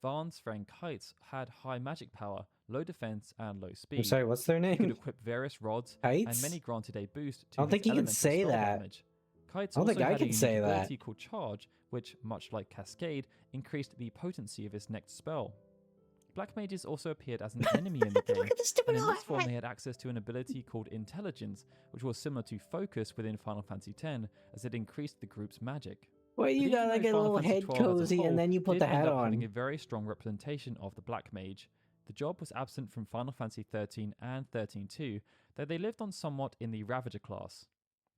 B: Vahn's Fran Kites had high magic power, low defense, and low speed.
A: I'm sorry, what's their
B: He could
A: name?
B: equip various rods,
A: Kites?
B: and many granted a boost to
A: I don't
B: his
A: think you can
B: elemental
A: say
B: spell
A: that.
B: damage. Kites
A: I don't
B: also
A: think I
B: had a
A: can
B: unique
A: say that.
B: ability called Charge, which, much like Cascade, increased the potency of his next spell. Black mages also appeared as an enemy in the game,
A: Look at the stupid
B: and in this
A: hat.
B: form they had access to an ability called Intelligence, which was similar to Focus within Final Fantasy X, as it increased the group's magic.
A: Well, you
B: But
A: got
B: even
A: like
B: though
A: a
B: Final
A: little
B: Fantasy
A: head
B: XII as a
A: cozy
B: whole
A: and then you put
B: did
A: the
B: end
A: hat
B: up having
A: on.
B: a very strong representation of the Black Mage, the job was absent from Final Fantasy XIII and XIII-2, though they lived on somewhat in the Ravager class.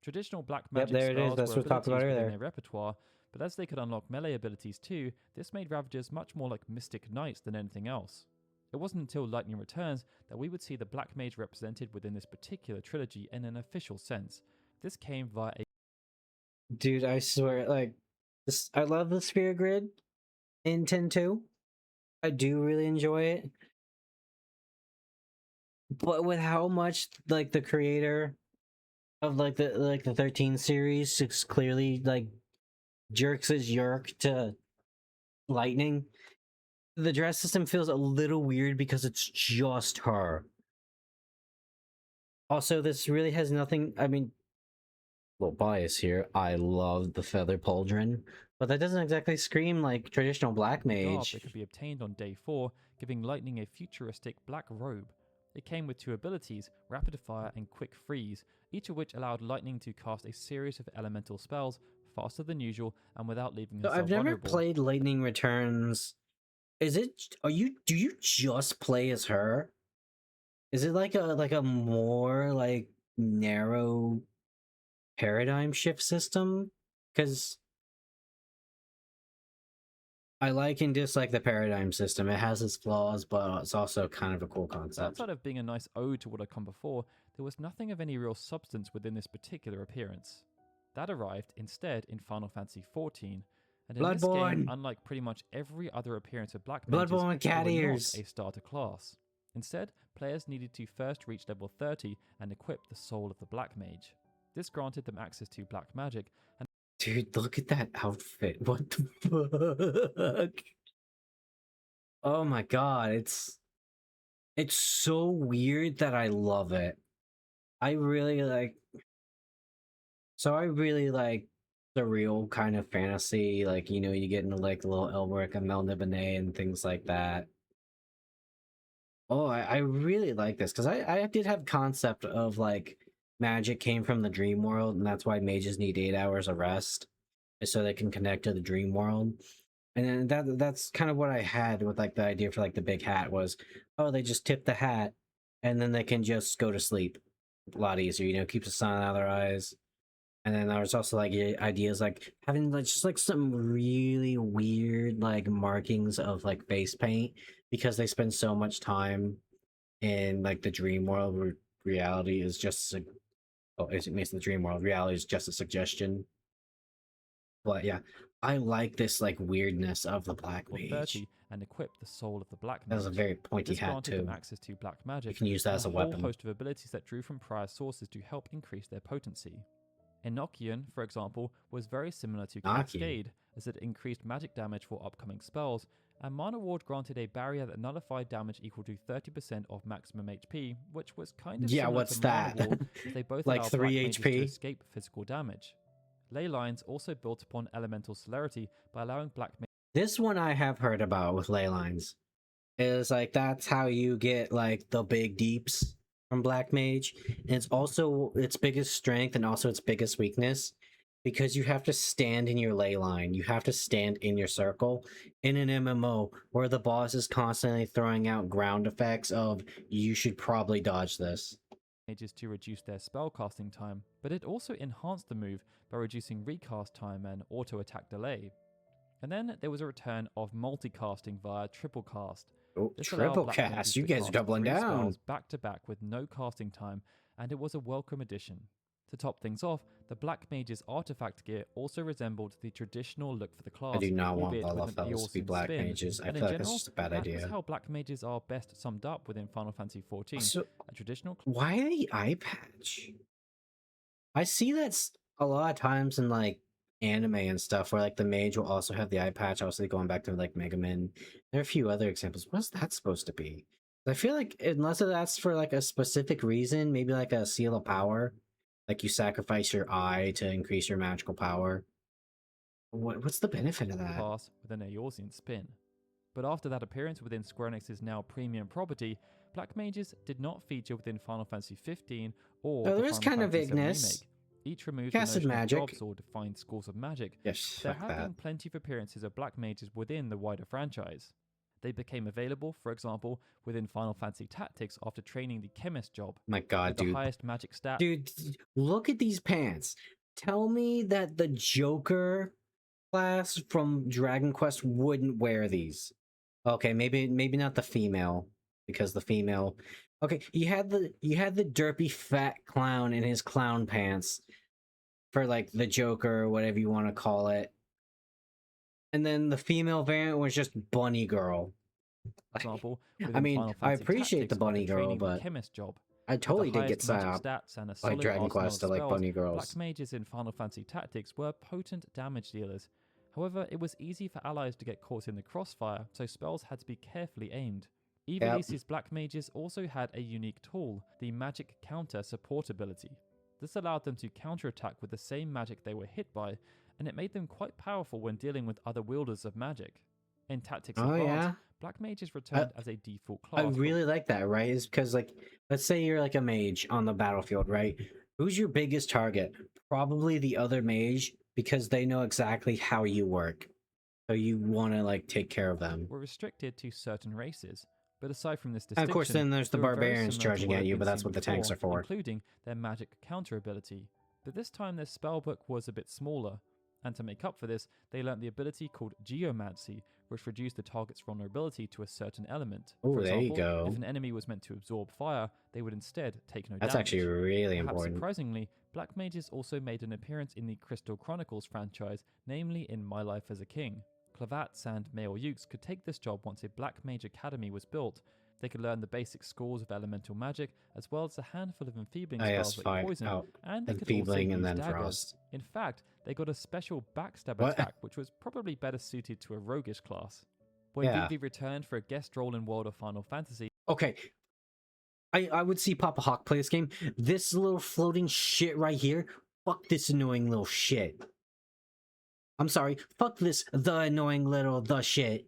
B: Traditional black
A: Yep,
B: magic
A: there it is.
B: spells
A: That's
B: were
A: what we talked about
B: abilities within
A: earlier.
B: their repertoire, but as they could unlock melee abilities too, this made Ravagers much more like Mystic Knights than anything else. It wasn't until Lightning Returns that we would see the Black Mage represented within this particular trilogy in an official sense. This came via a
A: Dude, I swear, like, this, I love the Sphere Grid in 10.2. I do really enjoy it. But with how much, like, the creator of, like, the 13 series just clearly, like, jerks his yerk to Lightning, the dress system feels a little weird because it's just her. Also, this really has nothing, I mean, little bias here. I love the feather pauldron, but that doesn't exactly scream like traditional black
B: garb
A: mage.
B: that could be obtained on day 4, giving Lightning a futuristic black robe. It came with 2 abilities, Rapid Fire and Quick Freeze, each of which allowed Lightning to cast a series of elemental spells faster than usual and without leaving
A: So
B: herself
A: I've never
B: vulnerable.
A: played Lightning Returns. Is it? Do you just play as her? Is it like a more like narrow paradigm shift system? Because I like and dislike the paradigm system. It has its flaws, but it's also kind of a cool concept.
B: Outside of being a nice ode to what had come before, there was nothing of any real substance within this particular appearance. That arrived instead in Final Fantasy XIV, and in this game,
A: Bloodborne!
B: unlike pretty much every other appearance of Black Mages,
A: Bloodborne with cat
B: they were
A: ears!
B: not a starter class. Instead, players needed to first reach level 30 and equip the Soul of the Black Mage. This granted them access to black magic, and
A: Dude, look at that outfit. What the fuck? Oh my god, it's so weird that I love it. I really like I really like the real kind of fantasy, like, you know, you get into like little Elric and Melniboné and things like that. Oh, I really like this because I did have concept of like magic came from the dream world, and that's why mages need 8 hours of rest, is so they can connect to the dream world. And then that's kind of what I had with like the idea for like the big hat was, oh, they just tip the hat and then they can just go to sleep a lot easier, you know, keeps the sun out of their eyes. And then there was also like ideas like having like just like some really weird like markings of like face paint because they spend so much time in like the dream world where reality is just it makes the dream world, reality is just a suggestion. But yeah, I like this like weirdness of the black
B: level
A: mage.
B: 30 and equip the Soul of the Black Mage.
A: That was a very pointy
B: This
A: hat
B: granted
A: too.
B: them access to black magic,
A: You can use that
B: and
A: as a
B: a whole
A: weapon.
B: host of abilities that drew from prior sources to help increase their potency. Enochian, for example, was very similar to
A: Enochian.
B: Cascade, as it increased magic damage for upcoming spells, and Mana Ward granted a barrier that nullified damage equal to 30% of maximum HP, which was kind of
A: Yeah,
B: similar
A: what's
B: to
A: that?
B: Mana Wall, as they both
A: Like
B: allow
A: 3
B: black mages to
A: HP?
B: escape physical damage. Ley lines also built upon elemental celerity by allowing black mages.
A: This one I have heard about with ley lines. Is like that's how you get like the big deeps from Black Mage. And it's also its biggest strength and also its biggest weakness because you have to stand in your ley line. You have to stand in your circle in an MMO where the boss is constantly throwing out ground effects of you should probably dodge this.
B: Mages to reduce their spellcasting time, but it also enhanced the move by reducing recast time and auto attack delay. And then there was a return of multicasting via triple cast.
A: Oh,
B: This allowed
A: triple
B: black
A: cast.
B: mages
A: You
B: to
A: guys are
B: cast
A: doubling
B: 3
A: down.
B: spells back to back with no casting time, and it was a welcome addition. To top things off, the Black Mage's artifact gear also resembled the traditional look for the class.
A: I do not want
B: albeit with an
A: Lalafels to be
B: Eorzean
A: Black
B: spin,
A: Mages. I
B: and
A: feel
B: in
A: like that's
B: general,
A: just a bad
B: that
A: idea.
B: was how Black Mages are best summed up within Final Fantasy XIV.
A: So,
B: A traditional
A: why the eye patch? I see that's a lot of times in like anime and stuff where like the mage will also have the eye patch. Obviously, going back to like Mega Man, there are a few other examples. What's that supposed to be? I feel like unless that's for like a specific reason, maybe like a seal of power, like you sacrifice your eye to increase your magical power. What's the benefit of that?
B: class with an Eorzean spin. But after that appearance within Square Enix's now premium property, Black Mages did not feature within Final Fantasy XV or
A: Oh,
B: the
A: there is
B: Final
A: kind of
B: Fantasy VII
A: Ignis.
B: remake. Each removed
A: Casted
B: the notion
A: magic.
B: of jobs or defined schools of magic.
A: Yes,
B: There
A: fuck
B: have
A: that.
B: been plenty of appearances of Black Mages within the wider franchise. They became available, for example, within Final Fantasy Tactics after training the Chemist job,
A: My God,
B: with the
A: dude.
B: highest magic stat.
A: Dude, look at these pants. Tell me that the Joker class from Dragon Quest wouldn't wear these. Okay, maybe not the female, because the female. Okay, you had the derpy fat clown in his clown pants for like the Joker or whatever you want to call it. And then the female variant was just Bunny Girl.
B: For example,
A: I
B: within
A: mean,
B: Final
A: I
B: Fantasy
A: appreciate
B: Tactics
A: the Bunny
B: after
A: Girl,
B: training the
A: but
B: Chemist job.
A: I totally
B: With the
A: did get
B: highest magic
A: set up
B: stats and a
A: like
B: solid
A: Dragon
B: arsenal
A: Quest
B: of
A: to like
B: spells,
A: Bunny Girls.
B: Black Mages in Final Fantasy Tactics were potent damage dealers. However, it was easy for allies to get caught in the crossfire, so spells had to be carefully aimed. Evilis's Black Mages also had a unique tool, the Magic Counter support ability. This allowed them to counterattack with the same magic they were hit by, and it made them quite powerful when dealing with other wielders of magic. In Tactics
A: Oh
B: Advanced,
A: yeah.
B: Black Mages returned as a default class.
A: I really like that, right? Is because like let's say you're like a mage on the battlefield, right? Who's your biggest target? Probably the other mage because they know exactly how you work. So you want to like take care of them.
B: were restricted to certain races. But aside from this
A: And
B: distinction,
A: of course, then there's the
B: they were very
A: barbarians
B: similar to
A: charging
B: what
A: at
B: had
A: you,
B: been
A: but that's
B: seen
A: what the tanks
B: before,
A: are for.
B: including their magic counter ability. But this time their spellbook was a bit smaller, and to make up for this, they learnt the ability called Geomancy, which reduced the target's vulnerability to a certain element.
A: Oh,
B: For
A: there you
B: example,
A: go.
B: if an enemy was meant to absorb fire, they would instead take no
A: That's
B: damage.
A: actually really
B: Perhaps
A: important.
B: surprisingly, Black Mages also made an appearance in the Crystal Chronicles franchise, namely in My Life as a King. Clavats and Male Ukes could take this job once a Black Mage Academy was built. They could learn the basic schools of elemental magic, as well as a handful of enfeebling spells like poison, and they could also
A: Enfeebling and
B: use
A: then
B: daggers.
A: frost.
B: In fact, they got a special backstab
A: What?
B: attack, which was probably better suited to a roguish class. When
A: Yeah.
B: Vivi returned for a guest role in World of Final Fantasy,
A: Okay. I would see Papa Hawk play this game. This little floating shit right here. Fuck this annoying little shit. I'm sorry. Fuck this the annoying little the shit.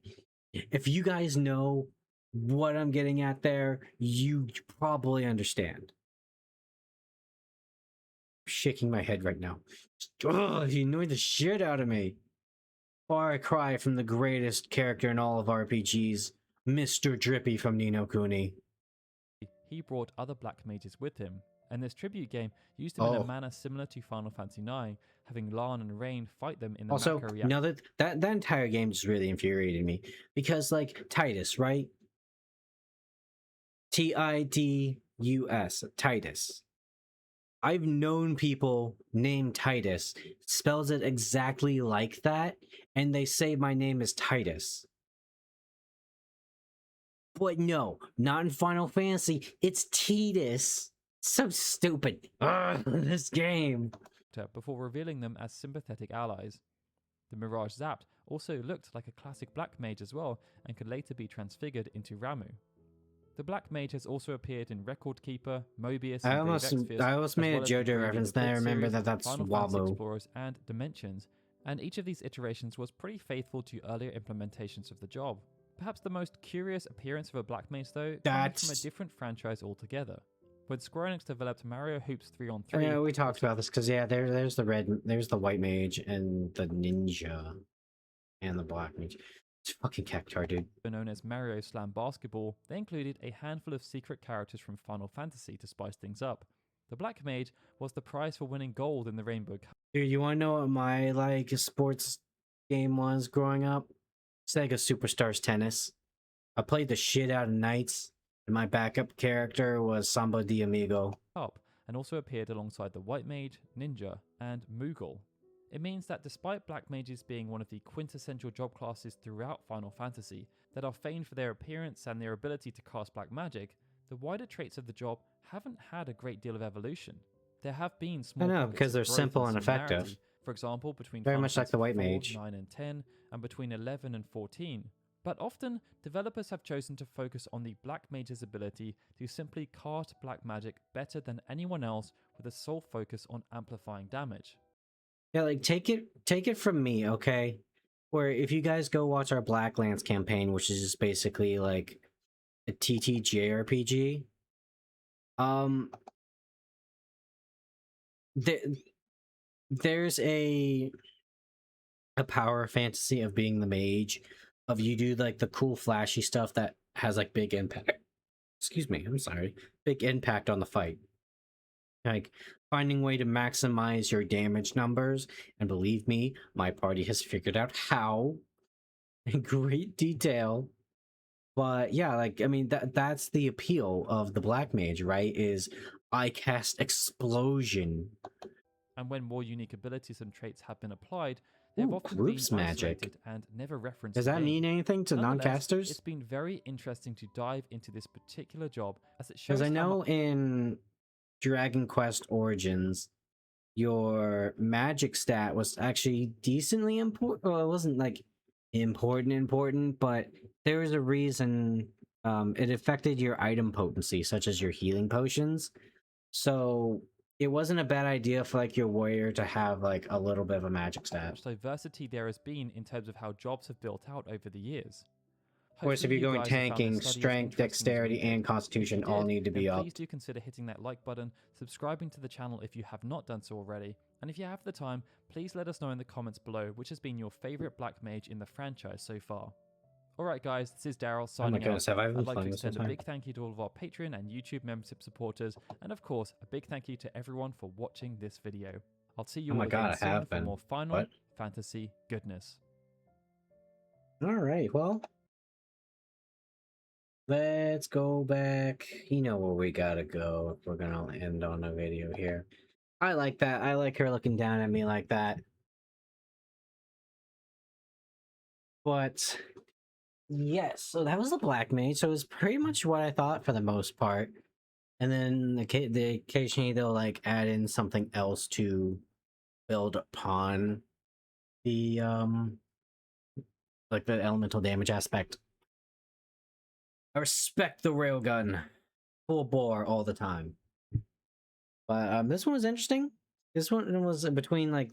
A: If you guys know what I'm getting at there, you probably understand. I'm shaking my head right now. Ugh, you annoyed the shit out of me. Far cry from the greatest character in all of RPGs, Mr. Drippy from Ni no Kuni.
B: he brought other Black Mages with him, and this tribute game used him in a manner similar to Final Fantasy IX, having Lan and Rain fight them in the
A: Also,
B: Maka reactor.
A: now that entire game just really infuriated me because, like, Titus, right? Tidus, Titus. I've known people named Titus, spells it exactly like that, and they say my name is Titus. But no, not in Final Fantasy. It's Tidus. So stupid. Ugh, this game.
B: before revealing them as sympathetic allies. The Mirage Zapt also looked like a classic Black Mage as well and could later be transfigured into Ramuh. The Black Mage has also appeared in Record Keeper, Mobius, and Grave Exvius,
A: I almost
B: as
A: made
B: well
A: a
B: as the
A: JoJo
B: Bravely
A: reference.
B: the
A: Then I
B: Book
A: remember
B: series,
A: that that's
B: Final Fantasy
A: Wabu.
B: Explorers, and Dimensions, and each of these iterations was pretty faithful to earlier implementations of the job. Perhaps the most curious appearance of a Black Mage though, coming from a different franchise altogether. When Square Enix developed Mario Hoops 3-on-3,
A: Yeah, we talked about this because there's the white mage and the ninja, and the black mage. It's fucking Cactar, dude.
B: known as Mario Slam Basketball, they included a handful of secret characters from Final Fantasy to spice things up. The Black Mage was the prize for winning gold in the Rainbow Cup.
A: Dude, you want to know what my sports game was growing up? Sega Superstars Tennis. I played the shit out of Knights, and my backup character was Samba de Amigo.
B: And also appeared alongside the White Mage, Ninja, and Moogle. It means that despite Black Mages being one of the quintessential job classes throughout Final Fantasy that are famed for their appearance and their ability to cast black magic, the wider traits of the job haven't had a great deal of evolution. There have been small pockets
A: because
B: of
A: they're
B: growth
A: simple
B: and
A: and effective.
B: similarity, for example, between
A: Very
B: Final
A: much like the White
B: Fantasy
A: Mage.
B: 4, 9 and 10, and between 11 and 14. But often, developers have chosen to focus on the Black Mage's ability to simply cast black magic better than anyone else with a sole focus on amplifying damage.
A: Yeah, like take it from me, okay? Where if you guys go watch our Blacklands campaign, which is just basically like a TTJRPG, there's a power fantasy of being the mage, of you do like the cool flashy stuff that has like big impact. Excuse me, I'm sorry. Big impact on the fight. Like finding a way to maximize your damage numbers, and believe me, my party has figured out how in great detail. But yeah, like I mean that's the appeal of the Black Mage, right? Is I cast explosion.
B: And when more unique abilities and traits have been applied, they have
A: Ooh,
B: often
A: groups
B: been
A: magic.
B: isolated and never referenced.
A: Does that mean anything to
B: Nonetheless,
A: non-casters?
B: it's been very interesting to dive into this particular job as it shows
A: Because I
B: how
A: know in Dragon Quest Origins, your magic stat was actually decently important. Well, it wasn't like important, but there was a reason it affected your item potency, such as your healing potions. So it wasn't a bad idea for like your warrior to have like a little bit of a magic stat.
B: much diversity there has been in terms of how jobs have built out over the years.
A: Of course, if
B: Hopefully
A: you're
B: you
A: going
B: guys have found
A: tanking,
B: this study as
A: strength,
B: interesting as we
A: dexterity,
B: did.
A: and
B: If
A: constitution
B: you
A: all
B: did,
A: need to
B: then
A: be up.
B: please do consider hitting that like button, subscribing to the channel if you have not done so already, and if you have the time, please let us know in the comments below which has been your favorite Black Mage in the franchise so far. Alright guys, this is Daryl signing
A: goodness,
B: out.
A: have I been
B: I'd like to
A: playing this
B: extend a
A: whole
B: big thank you to all of our Patreon and YouTube membership supporters, and of course, a big thank you to everyone for watching this video. I'll see you
A: Oh
B: all
A: my
B: again
A: God, I
B: soon
A: have
B: for
A: been.
B: more Final
A: What?
B: Fantasy goodness.
A: Alright, well, let's go back. You know where we gotta go if we're gonna end on a video here. I like that. I like her looking down at me like that. But yes, so that was the Black Mage. So it was pretty much what I thought for the most part. And then occasionally they'll like add in something else to build upon the like the elemental damage aspect. I respect the railgun. Full bore all the time. But this one was interesting. This one was between like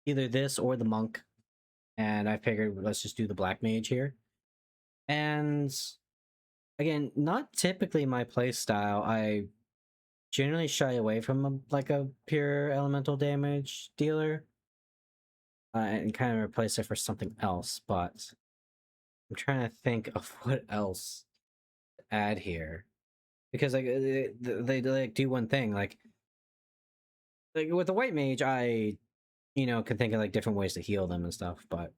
A: either this or the monk. And I figured let's just do the Black Mage here. And again, not typically my play style. I generally shy away from like a pure elemental damage dealer. And kind of replace it for something else, but I'm trying to think of what else to add here. Because like they like do one thing, like with the White Mage, I can think of like different ways to heal them and stuff, but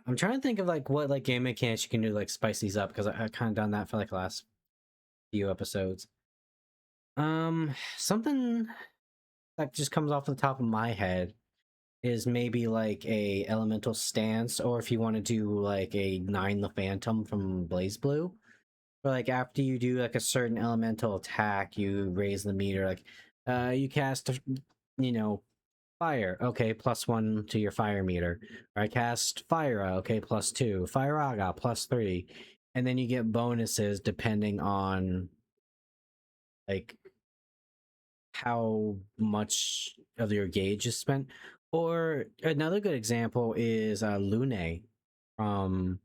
A: I'm trying to think of like what like game mechanics you can do to, like spice these up, because I've kind of done that for like the last few episodes. Something that just comes off the top of my head is maybe like a elemental stance, or if you want to do like a Nine the Phantom from Blaze Blue, or like after you do like a certain elemental attack, you raise the meter, like you cast you know, fire. Okay, +1 to your fire meter. Or I cast Fire. Okay, +2. Firaga, +3. And then you get bonuses depending on like how much of your gauge is spent. Or another good example is Lune from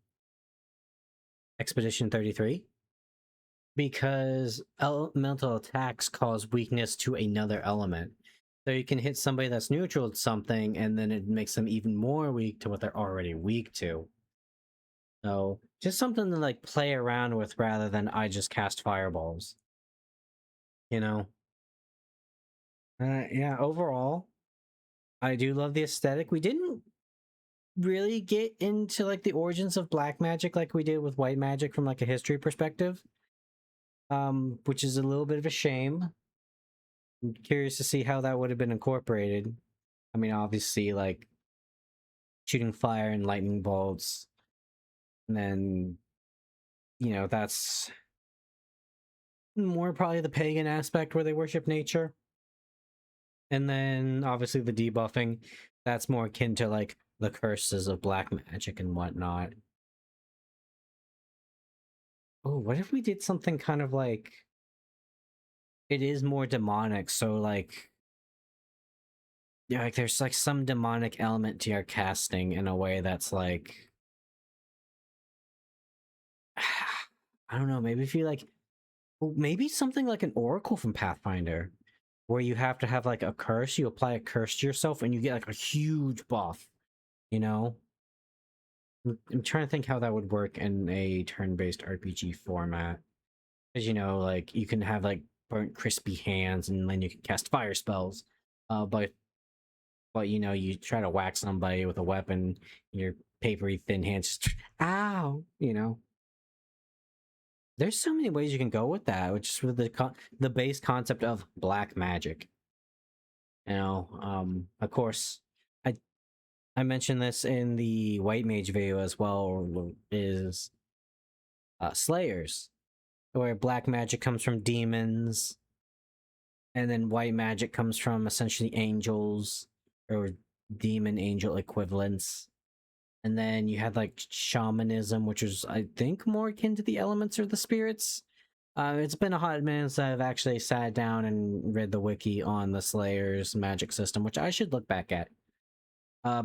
A: Expedition 33. Because elemental attacks cause weakness to another element. So you can hit somebody that's neutral to something, and then it makes them even more weak to what they're already weak to. So just something to like play around with rather than I just cast fireballs. You know? Yeah, overall, I do love the aesthetic. We didn't really get into like the origins of black magic like we did with white magic from like a history perspective. Which is a little bit of a shame. I'm curious to see how that would have been incorporated. I mean, obviously, like shooting fire and lightning bolts, and then that's more probably the pagan aspect where they worship nature, and then obviously the debuffing. That's more akin to like the curses of black magic and whatnot. Oh, what if we did something kind of like it is more demonic? So like, yeah, like there's like some demonic element to your casting in a way that's like I don't know, maybe if you like maybe something like an oracle from Pathfinder where you have to have like a curse, you apply a curse to yourself and you get like a huge buff, you know? I'm trying to think how that would work in a turn-based RPG format. Because like you can have like burnt crispy hands and then you can cast fire spells. But you try to whack somebody with a weapon, your papery thin hands just ow, There's so many ways you can go with that, which is with the base concept of black magic. Of course, I I mentioned this in the white mage video as well. Is slayers, where black magic comes from demons, and then white magic comes from essentially angels or demon angel equivalents. And then you had like shamanism, which is I think more akin to the elements or the spirits. It's been a hot minute since I've actually sat down and read the wiki on the Slayer's magic system, which I should look back at.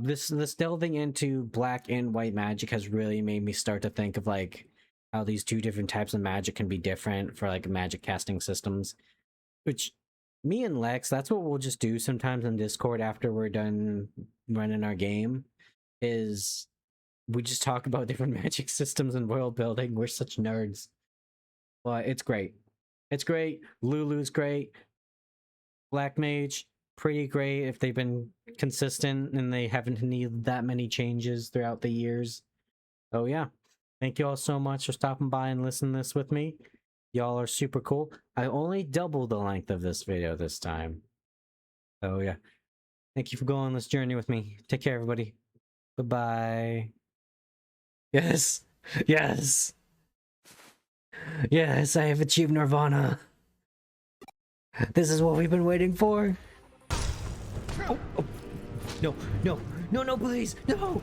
A: This delving into black and white magic has really made me start to think of like how these two different types of magic can be different for like magic casting systems. Which me and Lex, that's what we'll just do sometimes in Discord after we're done running our game. Is we just talk about different magic systems and world building. We're such nerds. But it's great. It's great. Lulu's great. Black Mage, pretty great if they've been consistent and they haven't needed that many changes throughout the years. So yeah. Thank you all so much for stopping by and listening to this with me. Y'all are super cool. I only doubled the length of this video this time. So yeah. Thank you for going on this journey with me. Take care, everybody. Bye-bye. Yes. Yes. Yes, I have achieved Nirvana. This is what we've been waiting for. Oh, oh. No, no, no, no, please. No,